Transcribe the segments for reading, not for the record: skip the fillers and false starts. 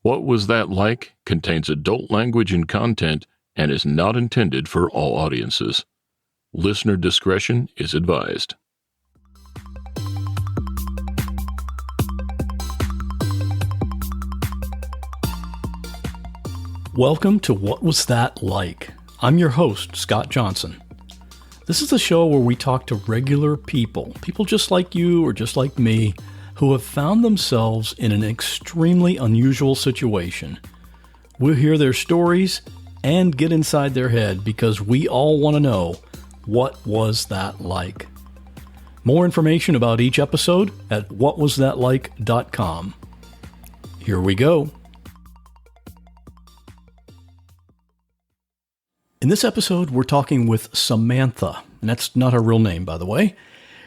What Was That Like contains adult language and content and is not intended for all audiences. Listener discretion is advised. Welcome to What Was That Like? I'm your host, Scott Johnson. This is the show where we talk to regular people just like you or just like me, who have found themselves in an extremely unusual situation. We'll hear their stories and get inside their head because we all want to know, what was that like? More information about each episode at whatwasthatlike.com. Here we go. In this episode, we're talking with Samantha, and that's not her real name, by the way.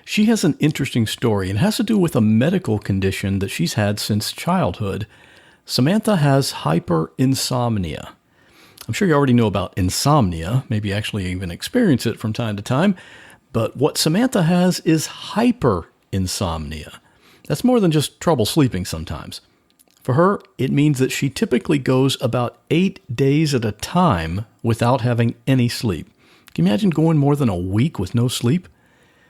She has an interesting story and has to do with a medical condition that she's had since childhood. Samantha has hyperinsomnia. I'm sure you already know about insomnia, maybe actually even experience it from time to time, but what Samantha has is hyperinsomnia. That's more than just trouble sleeping sometimes. For her, it means that she typically goes about 8 days at a time without having any sleep. Can you imagine going more than a week with no sleep?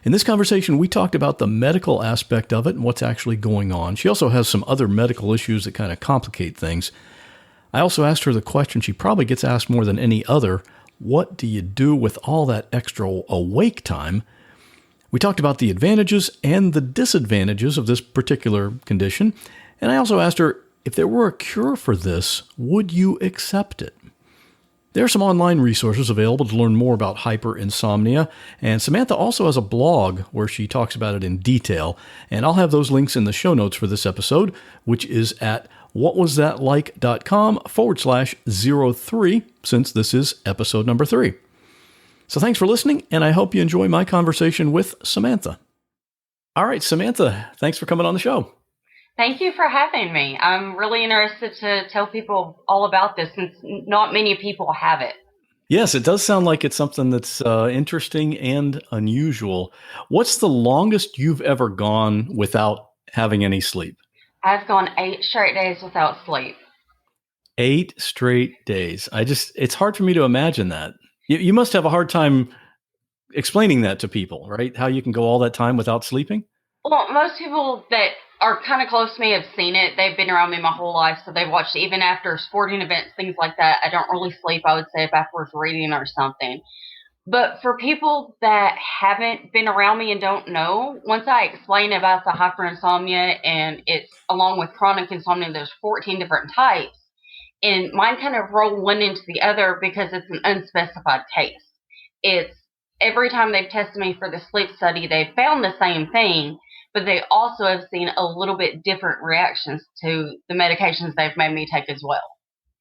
In this conversation, we talked about the medical aspect of it and what's actually going on. She also has some other medical issues that kind of complicate things. I also asked her the question she probably gets asked more than any other: what do you do with all that extra awake time? We talked about the advantages and the disadvantages of this particular condition. And I also asked her, if there were a cure for this, would you accept it? There are some online resources available to learn more about hyperinsomnia, and Samantha also has a blog where she talks about it in detail, and I'll have those links in the show notes for this episode, which is at whatwasthatlike.com/03, since this is episode number 3. So thanks for listening, and I hope you enjoy my conversation with Samantha. All right, Samantha, thanks for coming on the show. Thank you for having me. I'm really interested to tell people all about this since not many people have it. Yes, it does sound like it's something that's interesting and unusual. What's the longest you've ever gone without having any sleep? I've gone 8 straight days without sleep. 8 straight days. It's hard for me to imagine that. You must have a hard time explaining that to people, right? How you can go all that time without sleeping? Well, most people that are kind of close to me have seen it. They've been around me my whole life, so they've watched it. Even after sporting events, things like that. I don't really sleep, I would say, if I was reading or something. But for people that haven't been around me and don't know, once I explain about the hyperinsomnia, and it's along with chronic insomnia, there's 14 different types, and mine kind of roll one into the other because it's an unspecified case. It's every time they've tested me for the sleep study, they've found the same thing, but they also have seen a little bit different reactions to the medications they've made me take as well.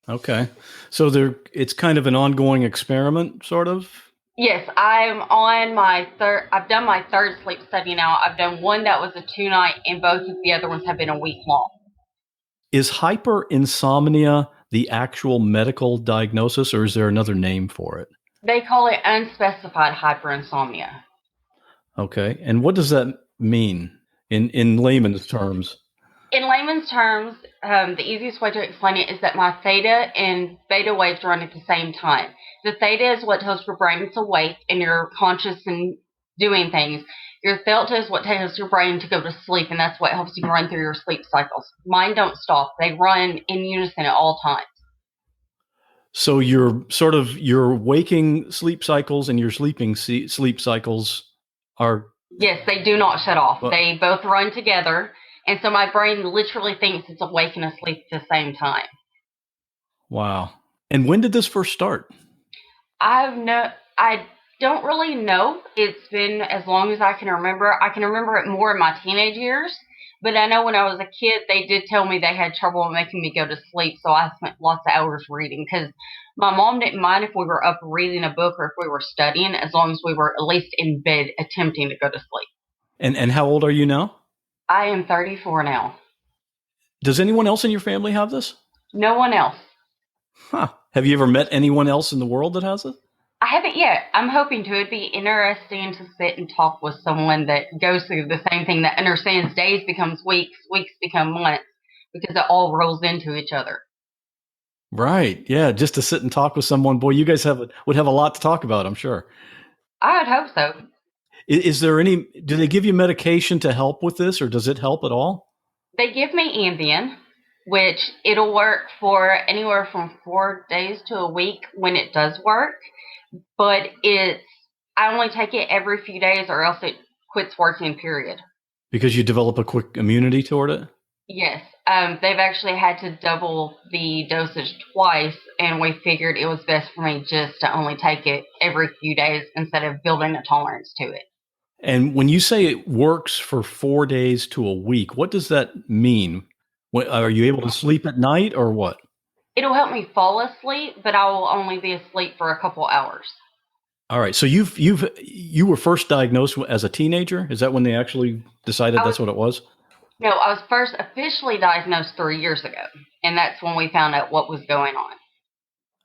Okay. So it's kind of an ongoing experiment, sort of? Yes, I'm on my third. I've done my third sleep study now. I've done one that was a 2-night, and both of the other ones have been a week long. Is hyperinsomnia the actual medical diagnosis, or is there another name for it? They call it unspecified hyperinsomnia. Okay. And what does that mean in layman's terms? In layman's terms, the easiest way to explain it is that my theta and beta waves run at the same time. The theta is what tells your brain it's awake and you're conscious and doing things. Your delta is what tells your brain to go to sleep, and that's what helps you run through your sleep cycles. Mine don't stop. They run in unison at all times. So your waking sleep cycles and your sleeping sleep cycles are... Yes, they do not shut off. They both run together. And so my brain literally thinks it's awake and asleep at the same time. Wow. And when did this first start? I don't really know. It's been as long as I can remember. I can remember it more in my teenage years. But I know when I was a kid, they did tell me they had trouble making me go to sleep. So I spent lots of hours reading because my mom didn't mind if we were up reading a book or if we were studying, as long as we were at least in bed attempting to go to sleep. And how old are you now? I am 34 now. Does anyone else in your family have this? No one else. Huh. Have you ever met anyone else in the world that has it? I haven't yet. I'm hoping to. It'd be interesting to sit and talk with someone that goes through the same thing, that understands days becomes weeks, weeks become months, because it all rolls into each other. Right. Yeah. Just to sit and talk with someone. Boy, you guys would have a lot to talk about, I'm sure. I would hope so. Is there do they give you medication to help with this, or does it help at all? They give me Ambien, which it'll work for anywhere from 4 days to a week when it does work. But I only take it every few days or else it quits working, period. Because you develop a quick immunity toward it? Yes. They've actually had to double the dosage twice, and we figured it was best for me just to only take it every few days instead of building a tolerance to it. And when you say it works for 4 days to a week, what does that mean? Are you able to sleep at night or what? It'll help me fall asleep, but I will only be asleep for a couple hours. All right. So you were first diagnosed as a teenager? Is that when they actually decided that's what it was? No, I was first officially diagnosed 3 years ago, and that's when we found out what was going on.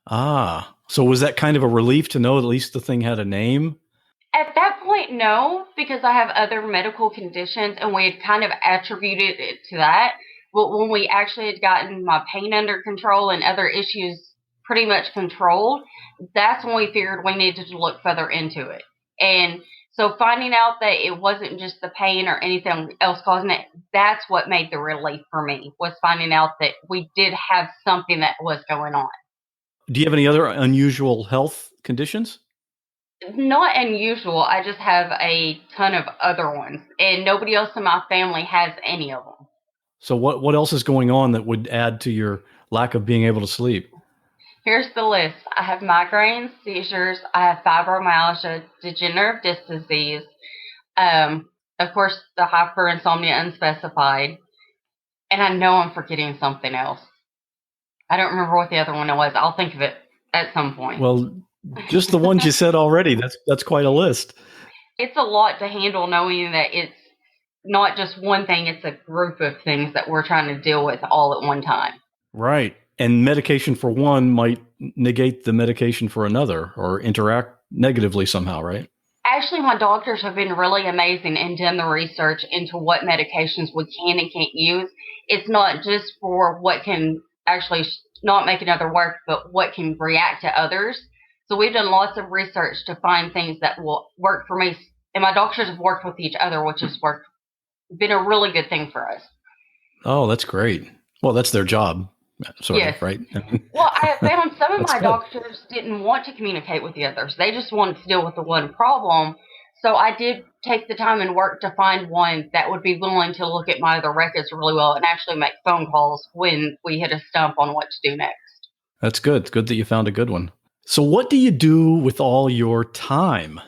Ah, so was that kind of a relief to know at least the thing had a name? At that point, no, because I have other medical conditions, and we had kind of attributed it to that. But when we actually had gotten my pain under control and other issues pretty much controlled, that's when we figured we needed to look further into it. And so finding out that it wasn't just the pain or anything else causing it, that's what made the relief for me, was finding out that we did have something that was going on. Do you have any other unusual health conditions? Not unusual. I just have a ton of other ones, and nobody else in my family has any of them. So what else is going on that would add to your lack of being able to sleep? Here's the list. I have migraines, seizures, I have fibromyalgia, degenerative disc disease, of course, the hyperinsomnia unspecified, and I know I'm forgetting something else. I don't remember what the other one was. I'll think of it at some point. Well, just the ones you said already, that's quite a list. It's a lot to handle knowing that it's not just one thing, it's a group of things that we're trying to deal with all at one time. Right. And medication for one might negate the medication for another or interact negatively somehow, right? Actually, my doctors have been really amazing and done the research into what medications we can and can't use. It's not just for what can actually not make another work, but what can react to others. So we've done lots of research to find things that will work for me. And my doctors have worked with each other, which has been a really good thing for us. Oh, that's great. Well, that's their job, sort of, right? Well, I have found some of my good. doctors didn't want to communicate with the others. They just wanted to deal with the one problem. So I did take the time and work to find one that would be willing to look at my other records really well and actually make phone calls when we hit a stump on what to do next. That's good. It's good that you found a good one. So what do you do with all your time?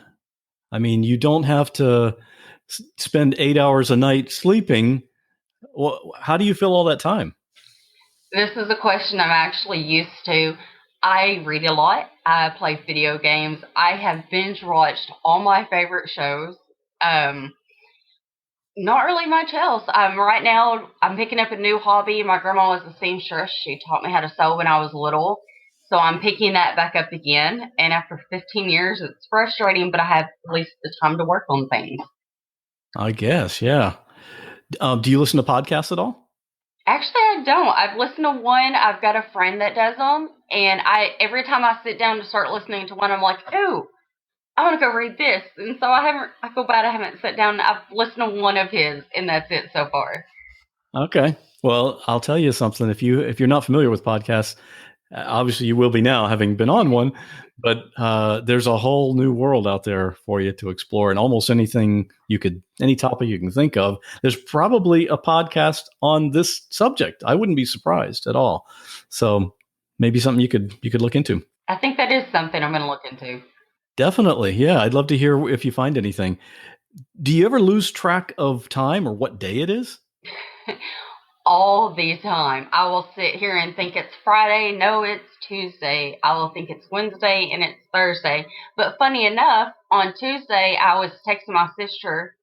I mean, you don't have to spend 8 hours a night sleeping. Well, how do you fill all that time? This is a question I'm actually used to. I read a lot. I play video games. I have binge watched all my favorite shows. Not really much else. Right now, I'm picking up a new hobby. My grandma was a seamstress. She taught me how to sew when I was little. So I'm picking that back up again. And after 15 years, it's frustrating, but I have at least the time to work on things. I guess, yeah. Do you listen to podcasts at all? Actually, I don't. I've listened to one. I've got a friend that does them. And every time I sit down to start listening to one, I'm like, ooh, I want to go read this. And so I feel bad I haven't sat down. I've listened to one of his, and that's it so far. Okay. Well, I'll tell you something. If you're not familiar with podcasts, obviously you will be now, having been on one, but there's a whole new world out there for you to explore, and almost any topic you can think of, there's probably a podcast on this subject. I wouldn't be surprised at all. So maybe something you could look into. I think that is something I'm going to look into. Definitely. Yeah. I'd love to hear if you find anything. Do you ever lose track of time or what day it is? All the time. I will sit here and think it's Friday. No, it's Tuesday. I will think it's Wednesday and it's Thursday. But funny enough, on Tuesday, I was texting my sister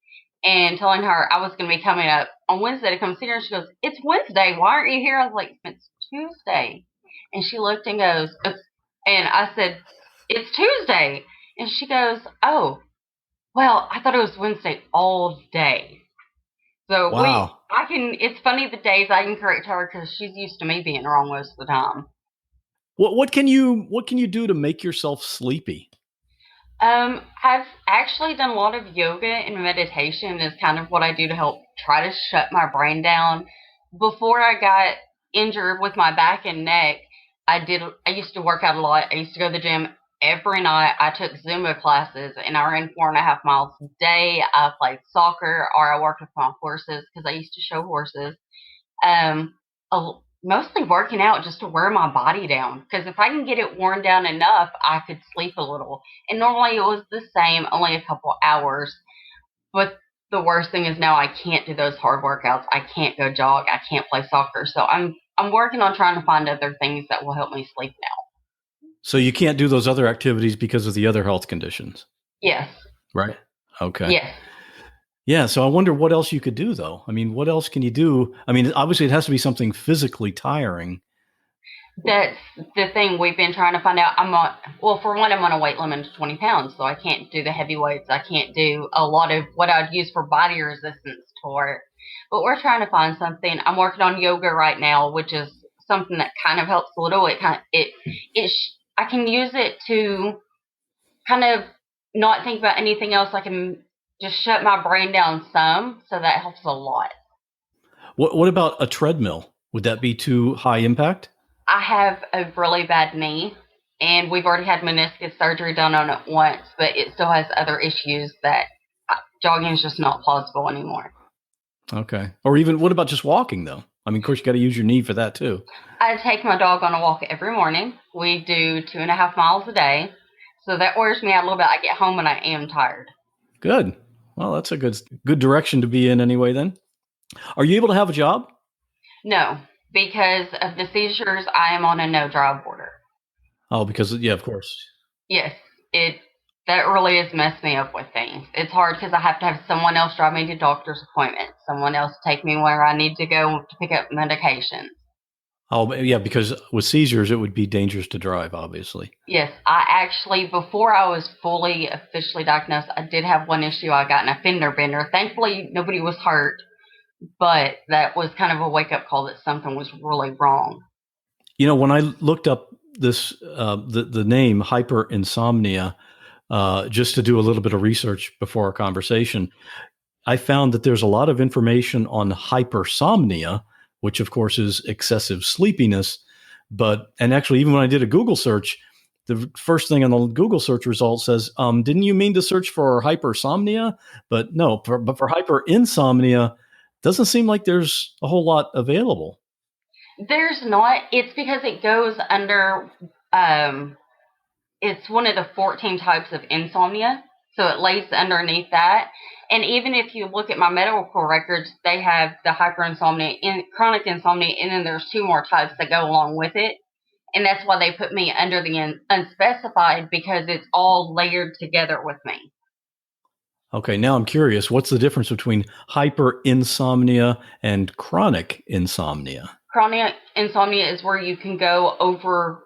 and telling her I was going to be coming up on Wednesday to come see her. She goes, "It's Wednesday. Why aren't you here?" I was like, "It's Tuesday." And she looked and goes, "Oops." And I said, "It's Tuesday." And she goes, "Oh, well, I thought it was Wednesday all day." So wow. it's funny the days I can correct her because she's used to me being wrong most of the time. What can you do to make yourself sleepy? I've actually done a lot of yoga and meditation is kind of what I do to help try to shut my brain down. Before I got injured with my back and neck, I used to work out a lot. I used to go to the gym every night. I took Zumba classes and I ran 4.5 miles a day. I played soccer or I worked with my horses because I used to show horses. Um, Mostly working out just to wear my body down. Because if I can get it worn down enough, I could sleep a little. And normally it was the same, only a couple hours. But the worst thing is now I can't do those hard workouts. I can't go jog. I can't play soccer. So I'm working on trying to find other things that will help me sleep now. So you can't do those other activities because of the other health conditions? Yes. Right. Okay. Yes. Yeah. So I wonder what else you could do, though. I mean, what else can you do? I mean, obviously it has to be something physically tiring. That's the thing we've been trying to find out. For one, I'm on a weight limit of 20 pounds, so I can't do the heavy weights. I can't do a lot of what I'd use for body resistance toward. But we're trying to find something. I'm working on yoga right now, which is something that kind of helps a little. I can use it to kind of not think about anything else. I can just shut my brain down some, so that helps a lot. What about a treadmill? Would that be too high impact? I have a really bad knee, and we've already had meniscus surgery done on it once, but it still has other issues that jogging is just not plausible anymore. Okay. Or even, what about just walking, though? I mean, of course, you got to use your knee for that, too. I take my dog on a walk every morning. We do 2.5 miles a day, so that wears me out a little bit. I get home and I am tired. Good. Well, that's a good direction to be in anyway, then. Are you able to have a job? No. Because of the seizures, I am on a no-drive order. Oh, because, yeah, of course. Yes, that really has messed me up with things. It's hard because I have to have someone else drive me to doctor's appointments, someone else take me where I need to go to pick up medication. Oh, yeah, because with seizures, it would be dangerous to drive, obviously. Yes, I actually, before I was fully officially diagnosed, I did have one issue. I got in a fender bender. Thankfully, nobody was hurt. But that was kind of a wake-up call that something was really wrong. You know, when I looked up this, the name hyperinsomnia, just to do a little bit of research before our conversation, I found that there's a lot of information on hypersomnia, which of course is excessive sleepiness. And actually, even when I did a Google search, the first thing on the Google search result says, didn't you mean to search for hypersomnia? But no, but for hyperinsomnia, doesn't seem like there's a whole lot available. There's not. It's because it goes under, it's one of the 14 types of insomnia. So it lays underneath that. And even if you look at my medical records, they have the hyperinsomnia and chronic insomnia, and then there's 2 more types that go along with it. And that's why they put me under the unspecified, because it's all layered together with me. Okay, now I'm curious. What's the difference between hyperinsomnia and chronic insomnia? Chronic insomnia is where you can go over,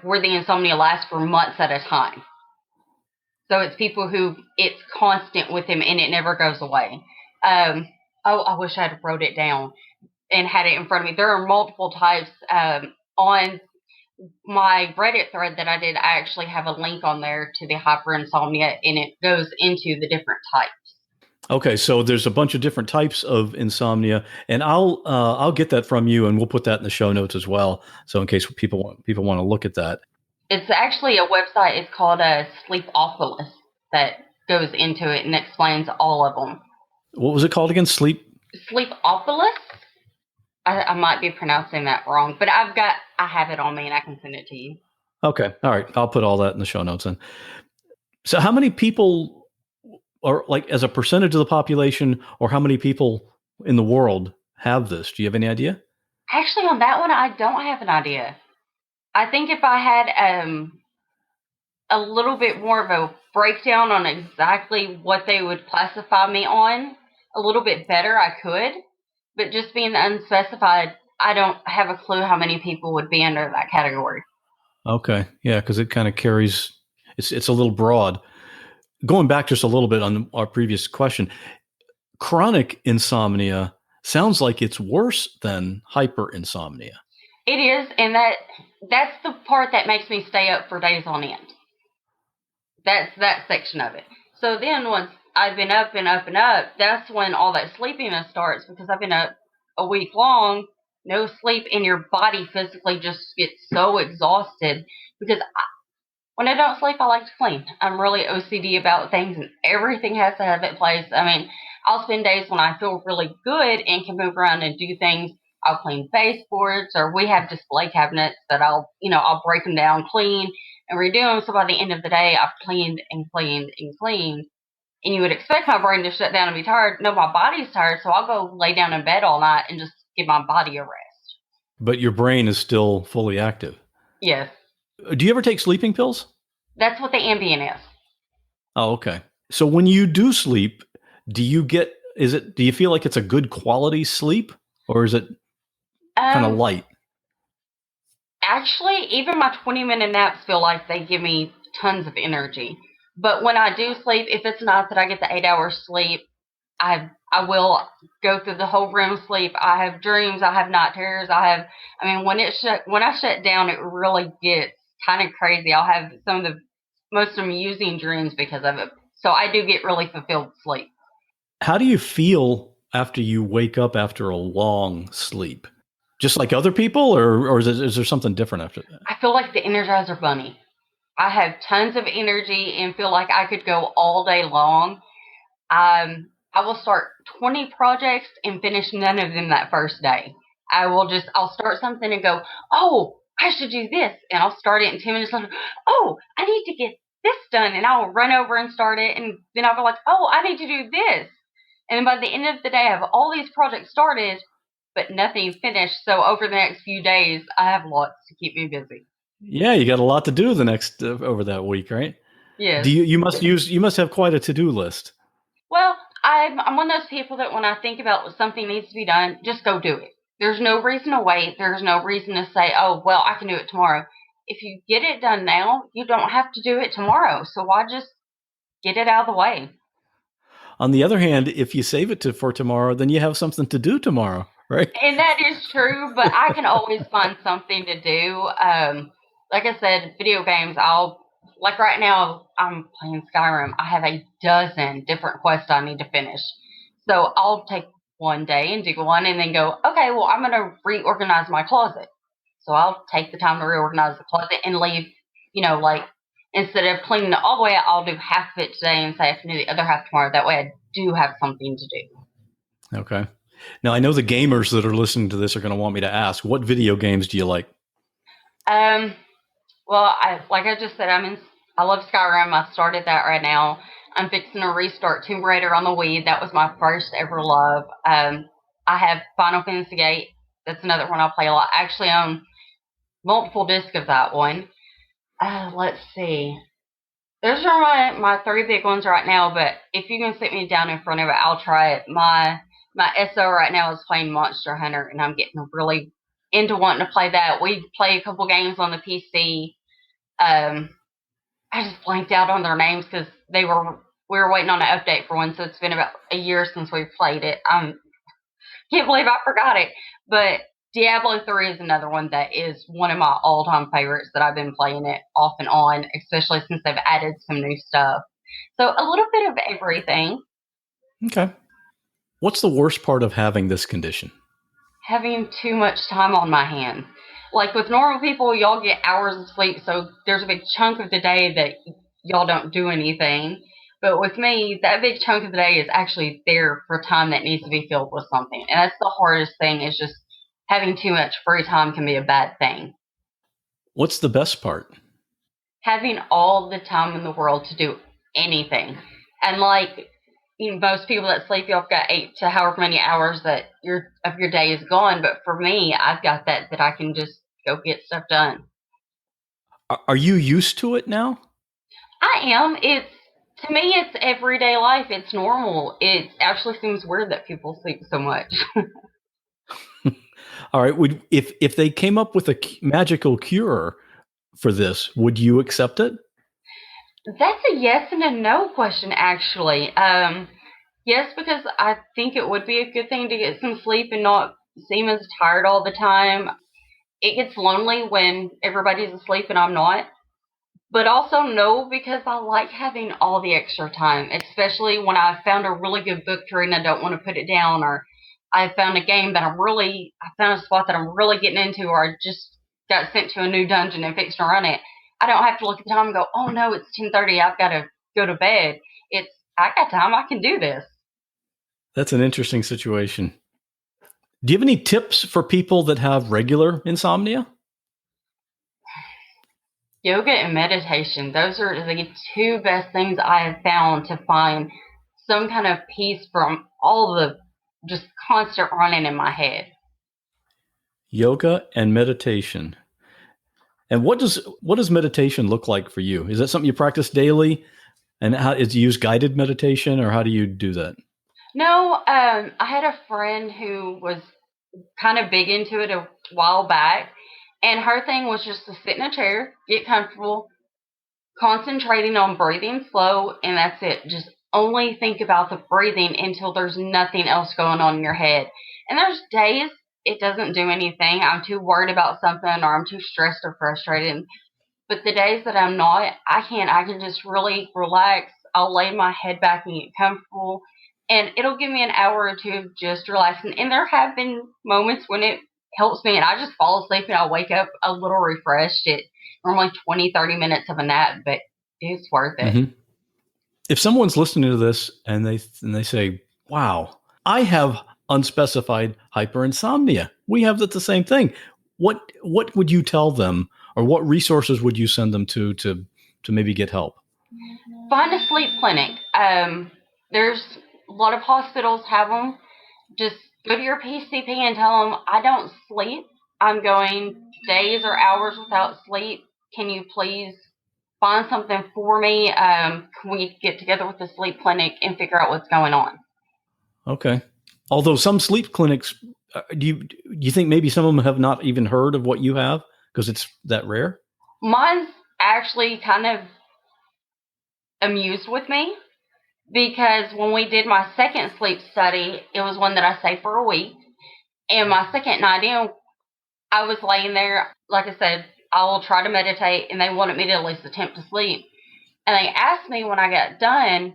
where the insomnia lasts for months at a time. So it's people who it's constant with them and it never goes away. I wish I had wrote it down and had it in front of me. There are multiple types. On my Reddit thread that I did, I actually have a link on there to the hyperinsomnia, and it goes into the different types. Okay, so there's a bunch of different types of insomnia, and I'll get that from you, and we'll put that in the show notes as well. So in case people want to look at that, it's actually a website. It's called Sleepopolis that goes into it and explains all of them. What was it called again? Sleepopolis. I might be pronouncing that wrong, but I have it on me and I can send it to you. Okay. All right. I'll put all that in the show notes then. So how many people are, like, as a percentage of the population, or how many people in the world have this? Do you have any idea? Actually, on that one, I don't have an idea. I think if I had a little bit more of a breakdown on exactly what they would classify me on, a little bit better, I could. But just being unspecified, I don't have a clue how many people would be under that category. Okay. Yeah, because it kind of carries, it's a little broad. Going back just a little bit on our previous question, chronic insomnia sounds like it's worse than hyperinsomnia. It is, and that's the part that makes me stay up for days on end. That's that section of it. So then once I've been up and up and up, that's when all that sleepiness starts because I've been up a week long, no sleep, and your body physically just gets so exhausted because when I don't sleep, I like to clean. I'm really OCD about things, and everything has to have its place. I mean, I'll spend days when I feel really good and can move around and do things. I'll clean baseboards, or we have display cabinets that I'll break them down, clean, and redo them. So by the end of the day, I've cleaned and cleaned and cleaned. And you would expect my brain to shut down and be tired. No, my body's tired, so I'll go lay down in bed all night and just give my body a rest. But your brain is still fully active. Yes. Do you ever take sleeping pills? That's what the Ambien is. Oh, okay. So when you do sleep, do you feel like it's a good quality sleep, or is it kind of light? Actually, even my 20-minute naps feel like they give me tons of energy. But when I do sleep, if it's not that I get the 8 hours sleep, I will go through the whole REM sleep. I have dreams. I have night terrors. When I shut down, it really gets kind of crazy. I'll have some of the most amusing dreams because of it. So I do get really fulfilled sleep. How do you feel after you wake up after a long sleep? Just like other people, or is there something different after that? I feel like the Energizer Bunny. I have tons of energy and feel like I could go all day long. I will start 20 projects and finish none of them that first day. I'll start something and go, oh, I should do this. And I'll start it in 10 minutes later. Oh, I need to get this done. And I'll run over and start it. And then I'll be like, oh, I need to do this. And then by the end of the day, I have all these projects started, but nothing finished. So over the next few days, I have lots to keep me busy. Yeah, you got a lot to do the next over that week, right? Yes. You must have quite a to-do list. Well, I'm one of those people that when I think about something needs to be done, just go do it. There's no reason to wait. There's no reason to say, oh, well, I can do it tomorrow. If you get it done now, you don't have to do it tomorrow. So why just get it out of the way? On the other hand, if you save it for tomorrow, then you have something to do tomorrow, right? And that is true, but I can always find something to do. Like I said, video games, like right now, I'm playing Skyrim. I have a dozen different quests I need to finish. So I'll take one day and do one and then go, okay, well, I'm going to reorganize my closet. So I'll take the time to reorganize the closet and leave, like instead of cleaning it all the way out, I'll do half of it today and say I can do the other half tomorrow. That way I do have something to do. Okay. Now, I know the gamers that are listening to this are going to want me to ask, what video games do you like? Well, like I just said, I love Skyrim. I started that right now. I'm fixing to restart Tomb Raider on the Wii. That was my first ever love. I have Final Fantasy VIII. That's another one I play a lot. I actually own multiple discs of that one. Let's see. Those are my three big ones right now, but if you can sit me down in front of it, I'll try it. My SO right now is playing Monster Hunter, and I'm getting really into wanting to play that. We play a couple games on the PC. I just blanked out on their names because we were waiting on an update for one, so it's been about a year since we've played it. Can't believe I forgot it. But Diablo 3 is another one that is one of my all-time favorites that I've been playing it off and on, especially since they've added some new stuff. So a little bit of everything. Okay. What's the worst part of having this condition? Having too much time on my hands. Like with normal people, y'all get hours of sleep, so there's a big chunk of the day that y'all don't do anything. But with me, that big chunk of the day is actually there for time that needs to be filled with something. And that's the hardest thing, is just having too much free time can be a bad thing. What's the best part? Having all the time in the world to do anything. And like most people that sleep, you've got 8 to however many hours that your day is gone. But for me, I've got that I can just go get stuff done. Are you used to it now? I am. To me, it's everyday life. It's normal. It actually seems weird that people sleep so much. All right. If they came up with a magical cure for this, would you accept it? That's a yes and a no question, actually. Yes, because I think it would be a good thing to get some sleep and not seem as tired all the time. it gets lonely when everybody's asleep and I'm not. But also no, because I like having all the extra time, especially when I found a really good book to read and I don't want to put it down, or I found a game that I found a spot that I'm really getting into, or I just got sent to a new dungeon and fixed to run it. I don't have to look at the time and go, oh no, it's 10:30, I've got to go to bed. I got time, I can do this. That's an interesting situation. Do you have any tips for people that have regular insomnia? Yoga and meditation, those are the two best things I have found to find some kind of peace from all the just constant running in my head. Yoga and meditation. And what does meditation look like for you? Is that something you practice daily? And how is you use guided meditation, or how do you do that? No, I had a friend who was kind of big into it a while back, and her thing was just to sit in a chair, get comfortable, concentrating on breathing slow, and that's it. Just only think about the breathing until there's nothing else going on in your head. And there's days it doesn't do anything. I'm too worried about something, or I'm too stressed or frustrated. But the days that I'm not, I can just really relax. I'll lay my head back and get comfortable, and it'll give me an hour or two of just relaxing. And there have been moments when it helps me, and I just fall asleep and I'll wake up a little refreshed. It normally 20, 30 minutes of a nap, but it's worth it. Mm-hmm. If someone's listening to this and they say, wow, I have unspecified hyperinsomnia. We have the same thing. What would you tell them, or what resources would you send them to maybe get help? Find a sleep clinic. There's a lot of hospitals have them. Just go to your PCP and tell them, I don't sleep. I'm going days or hours without sleep. Can you please find something for me? Can we get together with the sleep clinic and figure out what's going on? Okay. Although some sleep clinics, do you think maybe some of them have not even heard of what you have because it's that rare? Mine's actually kind of amused with me, because when we did my second sleep study, it was one that I stayed for a week. And my second night in, I was laying there, like I said, I will try to meditate, and they wanted me to at least attempt to sleep. And they asked me when I got done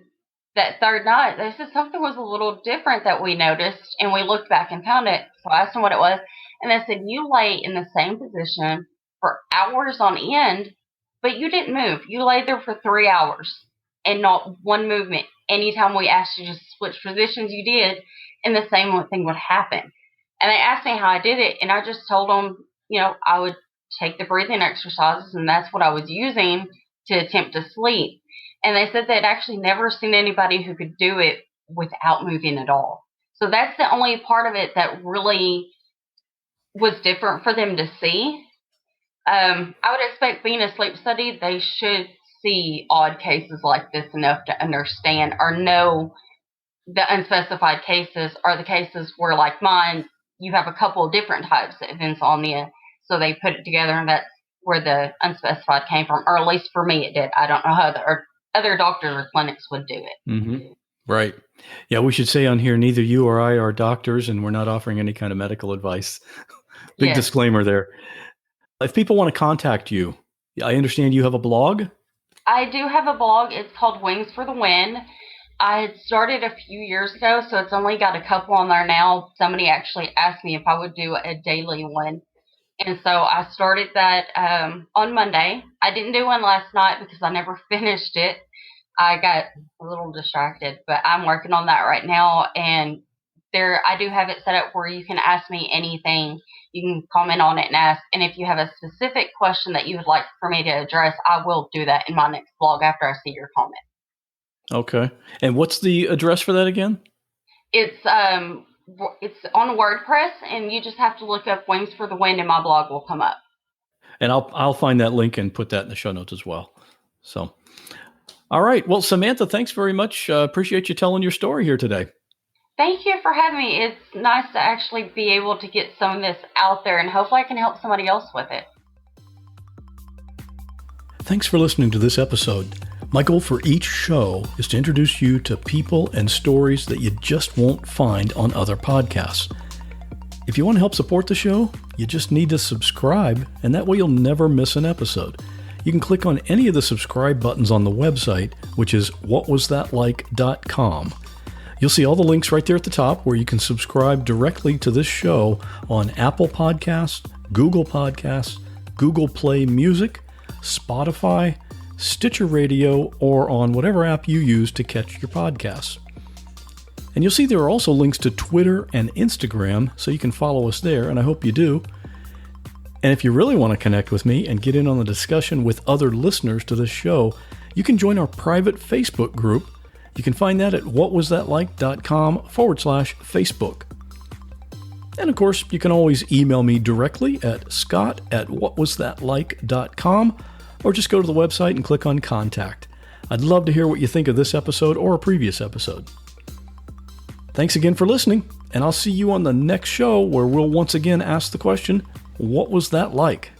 that third night, they said something was a little different that we noticed, and we looked back and found it. So I asked them what it was, and they said, you lay in the same position for hours on end, but you didn't move. You lay there for 3 hours and not one movement. Anytime we asked you to switch positions, you did, and the same thing would happen. And they asked me how I did it, and I just told them, I would take the breathing exercises, and that's what I was using to attempt to sleep. And they said they'd actually never seen anybody who could do it without moving at all. So that's the only part of it that really was different for them to see. I would expect, being a sleep study, they should see odd cases like this enough to understand or know the unspecified cases are the cases where, like mine, you have a couple of different types of insomnia. So they put it together, and that's where the unspecified came from, or at least for me it did. I don't know how other doctors or clinics would do it. Mm-hmm. Right. Yeah, we should say on here, neither you or I are doctors, and we're not offering any kind of medical advice. Big Yes. disclaimer there. If people want to contact you, I understand you have a blog? I do have a blog. It's called Wings for the Wind. I had started a few years ago, so it's only got a couple on there now. Somebody actually asked me if I would do a daily one. And so I started that on Monday. I didn't do one last night because I never finished it. I got a little distracted, but I'm working on that right now. And I do have it set up where you can ask me anything. You can comment on it and ask. And if you have a specific question that you would like for me to address, I will do that in my next blog after I see your comment. Okay. And what's the address for that again? It's on WordPress, and you just have to look up Wings for the Wind, and my blog will come up. And I'll find that link and put that in the show notes as well. So, all right. Well, Samantha, thanks very much. Appreciate you telling your story here today. Thank you for having me. It's nice to actually be able to get some of this out there, and hopefully I can help somebody else with it. Thanks for listening to this episode. My goal for each show is to introduce you to people and stories that you just won't find on other podcasts. If you want to help support the show, you just need to subscribe, and that way you'll never miss an episode. You can click on any of the subscribe buttons on the website, which is whatwasthatlike.com. You'll see all the links right there at the top where you can subscribe directly to this show on Apple Podcasts, Google Podcasts, Google Play Music, Spotify, Stitcher Radio, or on whatever app you use to catch your podcasts. And you'll see there are also links to Twitter and Instagram, so you can follow us there, and I hope you do. And if you really want to connect with me and get in on the discussion with other listeners to this show, you can join our private Facebook group. You can find that at whatwasthatlike.com/Facebook. And of course, you can always email me directly at scott@whatwasthatlike.com, or just go to the website and click on Contact. I'd love to hear what you think of this episode or a previous episode. Thanks again for listening, and I'll see you on the next show where we'll once again ask the question, what was that like?